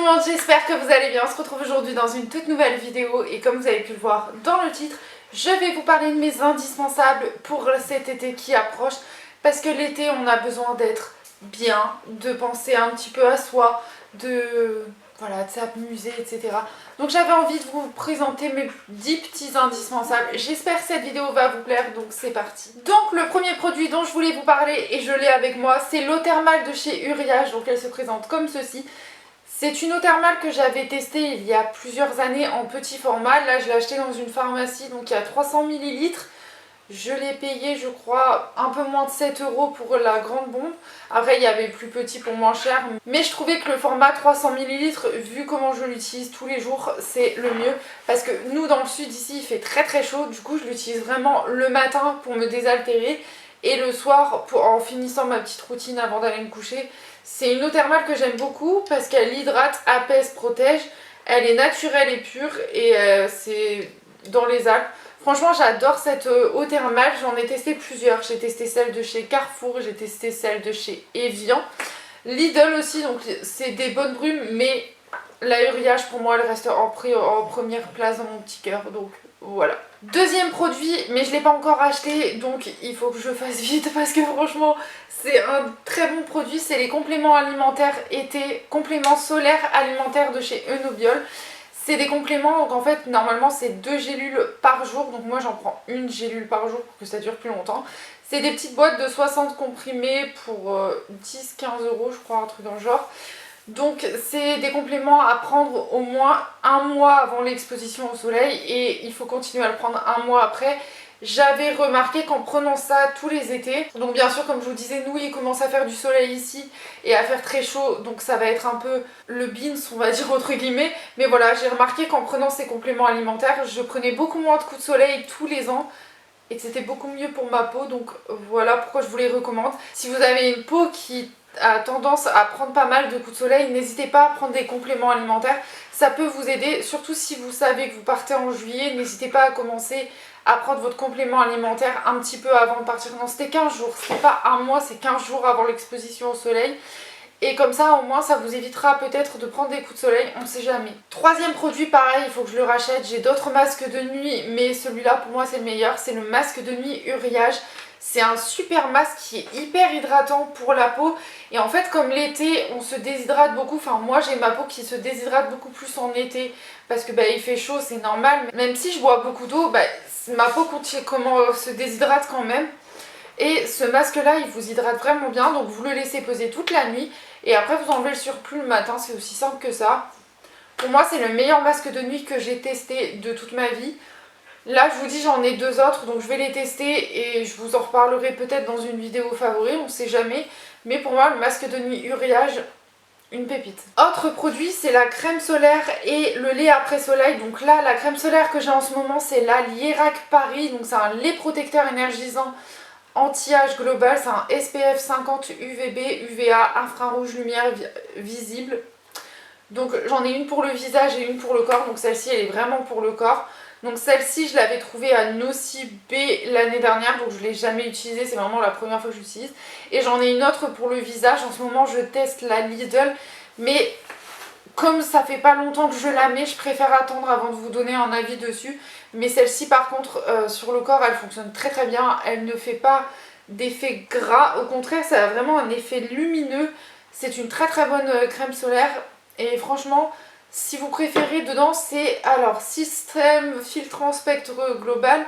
le monde, j'espère que vous allez bien. On se retrouve aujourd'hui dans une toute nouvelle vidéo et comme vous avez pu le voir dans le titre, je vais vous parler de mes indispensables pour cet été qui approche parce que l'été on a besoin d'être bien, de penser un petit peu à soi, de s'amuser, etc. Donc j'avais envie de vous présenter mes 10 petits indispensables. J'espère que cette vidéo va vous plaire, donc c'est parti. Donc le premier produit dont je voulais vous parler, et je l'ai avec moi, c'est l'eau thermale de chez Uriage. Donc elle se présente comme ceci. C'est une eau thermale que j'avais testée il y a plusieurs années en petit format. Là je l'ai achetée dans une pharmacie, donc il y a 300 ml. Je l'ai payé, je crois, un peu moins de 7 € pour la grande bombe. Après, il y avait plus petit pour moins cher. Mais je trouvais que le format 300 ml, vu comment je l'utilise tous les jours, c'est le mieux. Parce que nous, dans le sud, ici, il fait très très chaud. Du coup, je l'utilise vraiment le matin pour me désaltérer. Et le soir, en finissant ma petite routine avant d'aller me coucher. C'est une eau thermale que j'aime beaucoup parce qu'elle hydrate, apaise, protège. Elle est naturelle et pure et c'est dans les Alpes. Franchement, j'adore cette eau thermale, j'en ai testé plusieurs. J'ai testé celle de chez Carrefour, j'ai testé celle de chez Evian. Lidl aussi, donc c'est des bonnes brumes, mais la Uriage pour moi elle reste en première place dans mon petit cœur, donc voilà. Deuxième produit, mais je ne l'ai pas encore acheté, donc il faut que je fasse vite parce que franchement c'est un très bon produit. C'est les compléments alimentaires été, compléments solaires alimentaires de chez Enobiol. C'est des compléments, donc en fait normalement c'est 2 gélules par jour, donc moi j'en prends une gélule par jour pour que ça dure plus longtemps. C'est des petites boîtes de 60 comprimés pour 10-15 € je crois, un truc dans le genre. Donc c'est des compléments à prendre au moins un mois avant l'exposition au soleil et il faut continuer à le prendre un mois après. J'avais remarqué qu'en prenant ça tous les étés, donc bien sûr comme je vous disais, nous il commence à faire du soleil ici et à faire très chaud, donc ça va être un peu le beans on va dire entre guillemets, mais voilà, j'ai remarqué qu'en prenant ces compléments alimentaires, je prenais beaucoup moins de coups de soleil tous les ans et que c'était beaucoup mieux pour ma peau, donc voilà pourquoi je vous les recommande. Si vous avez une peau qui a tendance à prendre pas mal de coups de soleil, n'hésitez pas à prendre des compléments alimentaires, ça peut vous aider, surtout si vous savez que vous partez en juillet, n'hésitez pas à commencer à prendre votre complément alimentaire un petit peu avant de partir. Non, c'était 15 jours, c'était pas un mois, c'est 15 jours avant l'exposition au soleil. Et comme ça, au moins, ça vous évitera peut-être de prendre des coups de soleil, on ne sait jamais. Troisième produit, pareil, il faut que je le rachète. J'ai d'autres masques de nuit, mais celui-là, pour moi, c'est le meilleur. C'est le masque de nuit Uriage. C'est un super masque qui est hyper hydratant pour la peau. Et en fait, comme l'été, on se déshydrate beaucoup. Enfin, moi, j'ai ma peau qui se déshydrate beaucoup plus en été. Parce que il fait chaud, c'est normal. Même si je bois beaucoup d'eau, ma peau se déshydrate quand même. Et ce masque là il vous hydrate vraiment bien, donc vous le laissez poser toute la nuit et après vous enlevez le surplus le matin, c'est aussi simple que ça. Pour moi c'est le meilleur masque de nuit que j'ai testé de toute ma vie. Là je vous dis j'en ai 2 autres, donc je vais les tester et je vous en reparlerai peut-être dans une vidéo favori, on sait jamais. Mais pour moi le masque de nuit Uriage, une pépite. Autre produit, c'est la crème solaire et le lait après soleil. Donc là la crème solaire que j'ai en ce moment c'est la Lierac Paris, donc c'est un lait protecteur énergisant anti-âge global, c'est un SPF 50 UVB, UVA, infrarouge, lumière visible. Donc j'en ai une pour le visage et une pour le corps, donc celle-ci elle est vraiment pour le corps. Donc celle-ci je l'avais trouvée à Nocibé l'année dernière, donc je ne l'ai jamais utilisée, c'est vraiment la première fois que j'utilise. Et j'en ai une autre pour le visage, en ce moment je teste la Lidl, mais comme ça fait pas longtemps que je la mets, je préfère attendre avant de vous donner un avis dessus. Mais celle-ci par contre sur le corps elle fonctionne très très bien, elle ne fait pas d'effet gras, au contraire ça a vraiment un effet lumineux. C'est une très très bonne crème solaire et franchement si vous préférez dedans c'est alors système filtrant spectre global,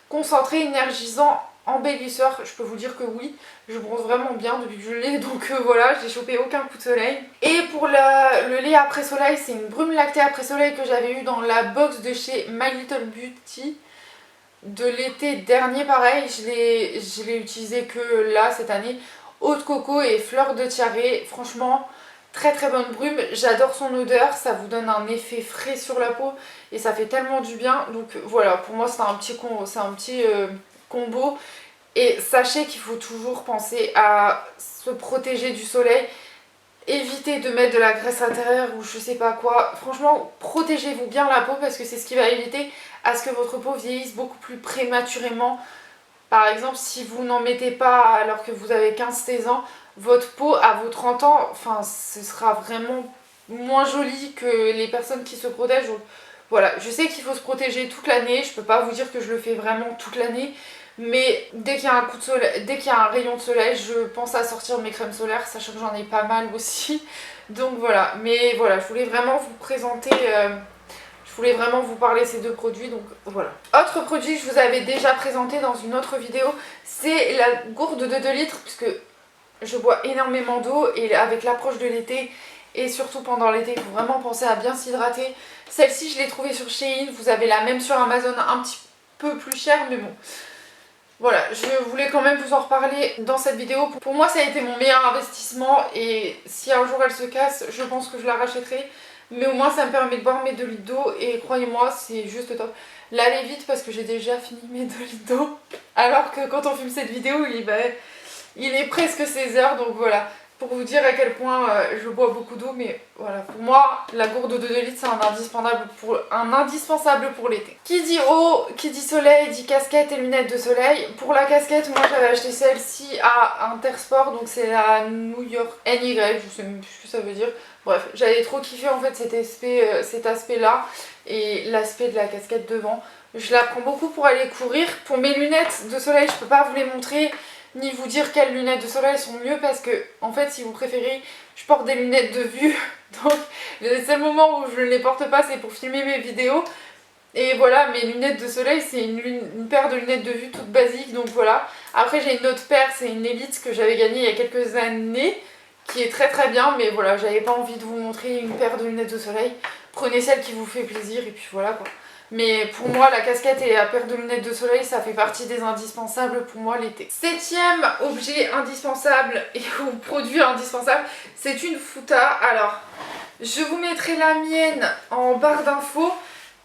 concentré, énergisant, embellisseur. Je peux vous dire que oui, je bronze vraiment bien depuis que je l'ai, donc voilà, j'ai chopé aucun coup de soleil. Et pour le lait après soleil, c'est une brume lactée après soleil que j'avais eu dans la box de chez My Little Beauty de l'été dernier. Pareil, je l'ai utilisé que là cette année. Eau de coco et fleurs de tiare, franchement très très bonne brume, j'adore son odeur, ça vous donne un effet frais sur la peau et ça fait tellement du bien. Donc voilà, pour moi c'est un petit combo. Et sachez qu'il faut toujours penser à se protéger du soleil. Évitez de mettre de la graisse intérieure ou je sais pas quoi. Franchement, protégez-vous bien la peau parce que c'est ce qui va éviter à ce que votre peau vieillisse beaucoup plus prématurément. Par exemple, si vous n'en mettez pas alors que vous avez 15-16 ans, votre peau à vos 30 ans, enfin, ce sera vraiment moins joli que les personnes qui se protègent. Donc voilà, je sais qu'il faut se protéger toute l'année, je peux pas vous dire que je le fais vraiment toute l'année, mais dès qu'il y a un coup de soleil, dès qu'il y a un rayon de soleil, je pense à sortir mes crèmes solaires, sachant que j'en ai pas mal aussi. Donc voilà, mais voilà, je voulais vraiment vous présenter, je voulais vraiment vous parler de ces deux produits, donc voilà. Autre produit que je vous avais déjà présenté dans une autre vidéo, c'est la gourde de 2 litres, puisque je bois énormément d'eau et avec l'approche de l'été, et surtout pendant l'été, il faut vraiment penser à bien s'hydrater. Celle-ci, je l'ai trouvée sur Shein, vous avez la même sur Amazon, un petit peu plus chère, mais bon. Voilà, je voulais quand même vous en reparler dans cette vidéo. Pour moi, ça a été mon meilleur investissement et si un jour elle se casse, je pense que je la rachèterai. Mais au moins, ça me permet de boire mes 2 litres d'eau et croyez-moi, c'est juste top. Là, allez vite parce que j'ai déjà fini mes 2 litres d'eau. Alors que quand on filme cette vidéo, il est presque 16 h, donc voilà. Pour vous dire à quel point je bois beaucoup d'eau, mais voilà, pour moi, la gourde de 2 litres, c'est un indispensable pour l'été. Qui dit eau, qui dit soleil, dit casquette et lunettes de soleil. Pour la casquette, moi j'avais acheté celle-ci à Intersport, donc c'est la New York NY, je sais même plus ce que ça veut dire. Bref, j'avais trop kiffé en fait cet aspect-là et l'aspect de la casquette devant. Je la prends beaucoup pour aller courir. Pour mes lunettes de soleil, je peux pas vous les montrer ni vous dire quelles lunettes de soleil sont mieux parce que en fait si vous préférez je porte des lunettes de vue donc les seuls moments où je ne les porte pas c'est pour filmer mes vidéos et voilà mes lunettes de soleil c'est une paire de lunettes de vue toute basique donc voilà. Après j'ai une autre paire, c'est une Elite que j'avais gagnée il y a quelques années qui est très très bien mais voilà j'avais pas envie de vous montrer une paire de lunettes de soleil, prenez celle qui vous fait plaisir et puis voilà quoi. Mais pour moi, la casquette et la paire de lunettes de soleil, ça fait partie des indispensables pour moi l'été. 7e objet indispensable ou produit indispensable, c'est une fouta. Alors, je vous mettrai la mienne en barre d'infos.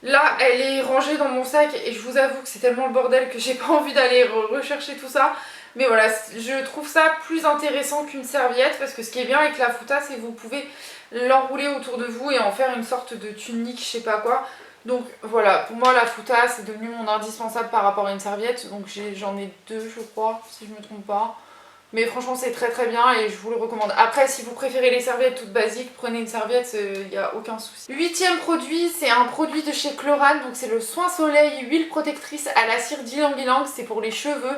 Là, elle est rangée dans mon sac et je vous avoue que c'est tellement le bordel que j'ai pas envie d'aller rechercher tout ça. Mais voilà, je trouve ça plus intéressant qu'une serviette parce que ce qui est bien avec la fouta, c'est que vous pouvez l'enrouler autour de vous et en faire une sorte de tunique, je sais pas quoi. Donc voilà, pour moi la fouta c'est devenu mon indispensable par rapport à une serviette. Donc j'en ai 2 je crois, si je me trompe pas. Mais franchement c'est très très bien et je vous le recommande. Après si vous préférez les serviettes toutes basiques, prenez une serviette, il n'y a aucun souci. 8e produit, c'est un produit de chez Chlorane. Donc c'est le Soin Soleil huile protectrice à la cire d'ylang-ylang, c'est pour les cheveux.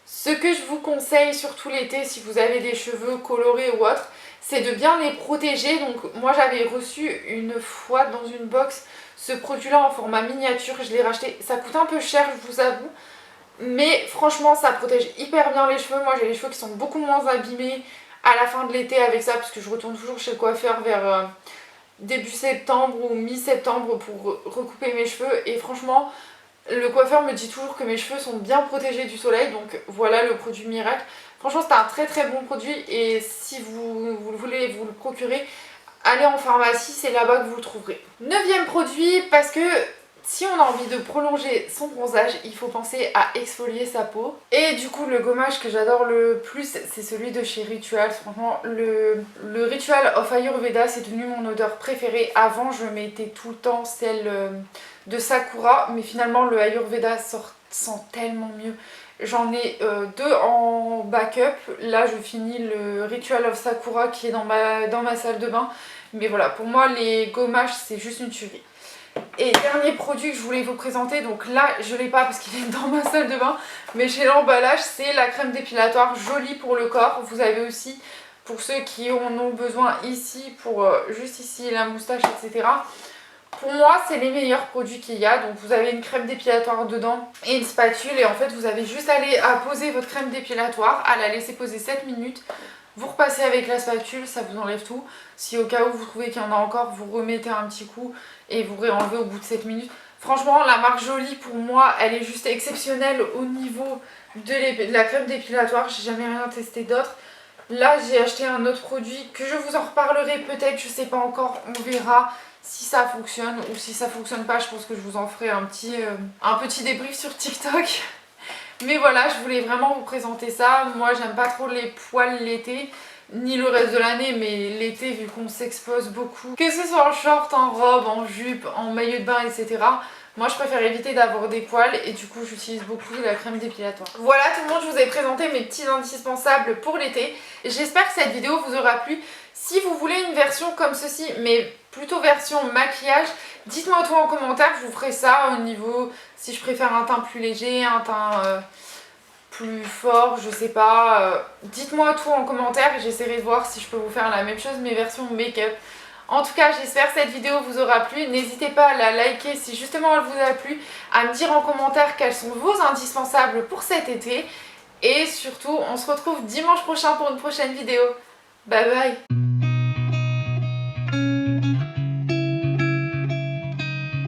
Ce que je vous conseille surtout l'été si vous avez des cheveux colorés ou autres, c'est de bien les protéger. Donc moi j'avais reçu une fois dans une box ce produit là en format miniature, je l'ai racheté, ça coûte un peu cher je vous avoue, mais franchement ça protège hyper bien les cheveux. Moi j'ai les cheveux qui sont beaucoup moins abîmés à la fin de l'été avec ça, parce que je retourne toujours chez le coiffeur vers début septembre ou mi-septembre pour recouper mes cheveux et franchement le coiffeur me dit toujours que mes cheveux sont bien protégés du soleil, donc voilà le produit miracle. Franchement c'est un très très bon produit et si vous voulez vous le procurer, allez en pharmacie, c'est là-bas que vous le trouverez. 9e produit, parce que si on a envie de prolonger son bronzage, il faut penser à exfolier sa peau. Et du coup, le gommage que j'adore le plus, c'est celui de chez Rituals. Franchement, le Ritual of Ayurveda, c'est devenu mon odeur préférée. Avant, je mettais tout le temps celle de Sakura, mais finalement, le Ayurveda sent tellement mieux. J'en ai 2 en backup. Là, je finis le Ritual of Sakura qui est dans ma salle de bain. Mais voilà, pour moi, les gommages, c'est juste une tuerie. Et dernier produit que je voulais vous présenter, donc là, je l'ai pas parce qu'il est dans ma salle de bain, mais chez l'emballage, c'est la crème dépilatoire jolie pour le corps. Vous avez aussi, pour ceux qui en ont besoin ici, pour juste ici, la moustache, etc. Pour moi, c'est les meilleurs produits qu'il y a. Donc vous avez une crème dépilatoire dedans et une spatule. Et en fait, vous avez juste à poser votre crème dépilatoire, à la laisser poser 7 minutes. Vous repassez avec la spatule, ça vous enlève tout. Si au cas où vous trouvez qu'il y en a encore, vous remettez un petit coup et vous réenlevez au bout de 7 minutes. Franchement, la marque Jolie, pour moi, elle est juste exceptionnelle au niveau de la crème dépilatoire. J'ai jamais rien testé d'autre. Là, j'ai acheté un autre produit que je vous en reparlerai peut-être, je sais pas encore, on verra si ça fonctionne ou si ça fonctionne pas. Je pense que je vous en ferai un petit débrief sur TikTok. Mais voilà, je voulais vraiment vous présenter ça. Moi, j'aime pas trop les poils l'été, ni le reste de l'année, mais l'été, vu qu'on s'expose beaucoup, que ce soit en short, en robe, en jupe, en maillot de bain, etc. Moi, je préfère éviter d'avoir des poils et du coup, j'utilise beaucoup la crème dépilatoire. Voilà tout le monde, je vous ai présenté mes petits indispensables pour l'été. J'espère que cette vidéo vous aura plu. Si vous voulez une version comme ceci, mais plutôt version maquillage, dites-moi tout en commentaire, je vous ferai ça au niveau, si je préfère un teint plus léger, un teint plus fort, je sais pas. Dites-moi tout en commentaire et j'essaierai de voir si je peux vous faire la même chose, mes versions make-up. En tout cas, j'espère que cette vidéo vous aura plu. N'hésitez pas à la liker si justement elle vous a plu, à me dire en commentaire quels sont vos indispensables pour cet été. Et surtout, on se retrouve dimanche prochain pour une prochaine vidéo. Bye bye!